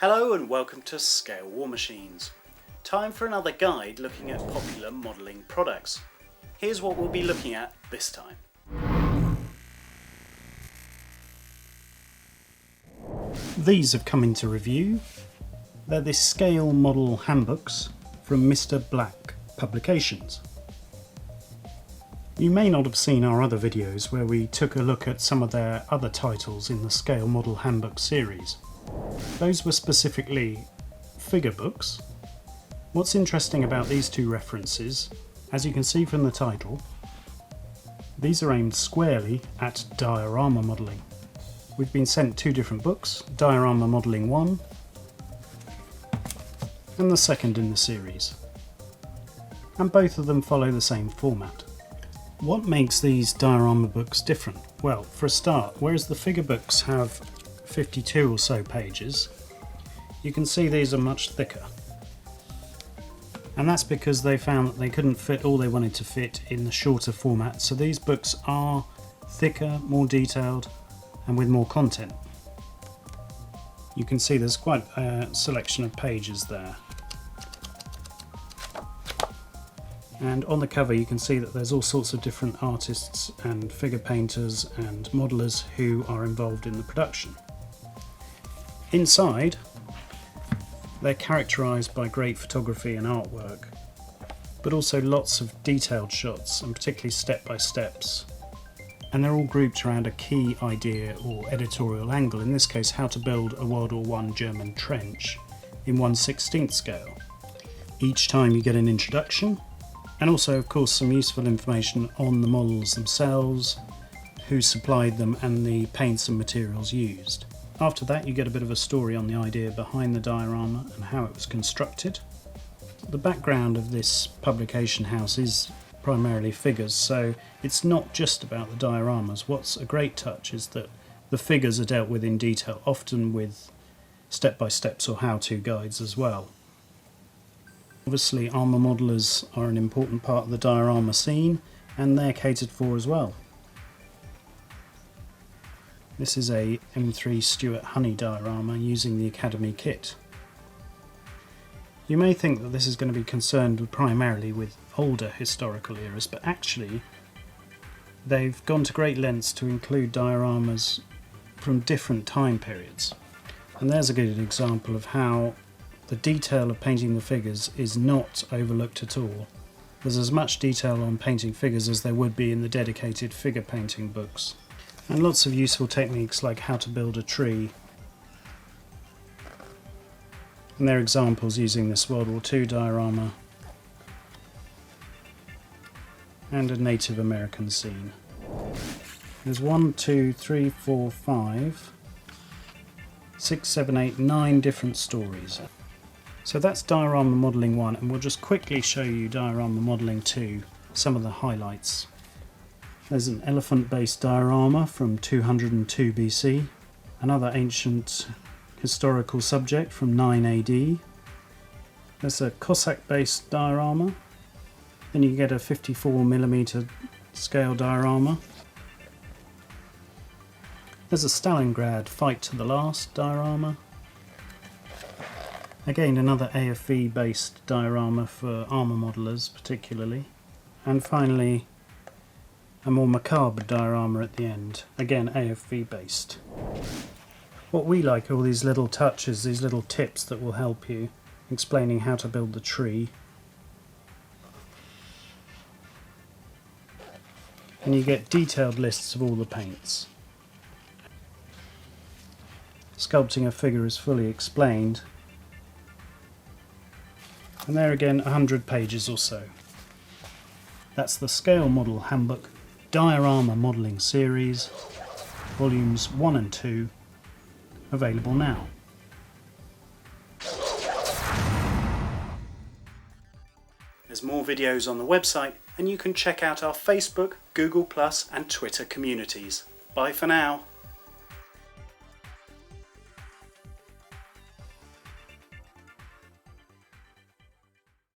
Hello and welcome to Scale War Machines. Time for another guide looking at popular modelling products. Here's what we'll be looking at this time. These have come into review. They're the Scale Model Handbooks from Mr. Black Publications. You may not have seen our other videos where we took a look at some of their other titles in the Scale Model Handbook series. Those were specifically figure books. What's interesting about these two references, as you can see from the title, these are aimed squarely at diorama modelling. We've been sent two different books, Diorama Modeling 1 and the second in the series, and both of them follow the same format. What makes these diorama books different? Well, for a start, whereas the figure books have 52 or so pages, you can see these are much thicker. And that's because they found that they couldn't fit all they wanted to fit in the shorter format, so these books are thicker, more detailed, and with more content. You can see there's quite a selection of pages there. And on the cover you can see that there's all sorts of different artists and figure painters and modellers who are involved in the production. Inside, they're characterised by great photography and artwork, but also lots of detailed shots and particularly step-by-steps. And they're all grouped around a key idea or editorial angle, in this case how to build a World War I German trench in 1/16th scale. Each time you get an introduction, and also of course some useful information on the models themselves, who supplied them and the paints and materials used. After that you get a bit of a story on the idea behind the diorama and how it was constructed. The background of this publication house is primarily figures, so it's not just about the dioramas. What's a great touch is that the figures are dealt with in detail, often with step-by-steps or how-to guides as well. Obviously armour modellers are an important part of the diorama scene, and they're catered for as well. This is a M3 Stuart Honey diorama using the Academy kit. You may think that this is going to be concerned primarily with older historical eras, but actually they've gone to great lengths to include dioramas from different time periods. And there's a good example of how the detail of painting the figures is not overlooked at all. There's as much detail on painting figures as there would be in the dedicated figure painting books. And lots of useful techniques like how to build a tree. And there are examples using this World War II diorama and a Native American scene. There's 1, 2, 3, 4, 5, 6, 7, 8, 9 different stories. So that's Diorama Modeling 1, and we'll just quickly show you Diorama Modeling 2, some of the highlights. There's an elephant-based diorama from 202 BC, another ancient historical subject from 9 AD. There's a Cossack-based diorama, then you get a 54mm scale diorama. There's a Stalingrad Fight to the Last diorama. Again, another AFV-based diorama for armour modellers particularly. And finally, a more macabre diorama at the end, again AFV-based. What we like are all these little touches, these little tips that will help you, explaining how to build the tree. And you get detailed lists of all the paints. Sculpting a figure is fully explained. And there again, 100 pages or so. That's the Scale Model Handbook Diorama Modeling Series, Volumes 1 and 2, available now. There's more videos on the website, and you can check out our Facebook, Google+, and Twitter communities. Bye for now.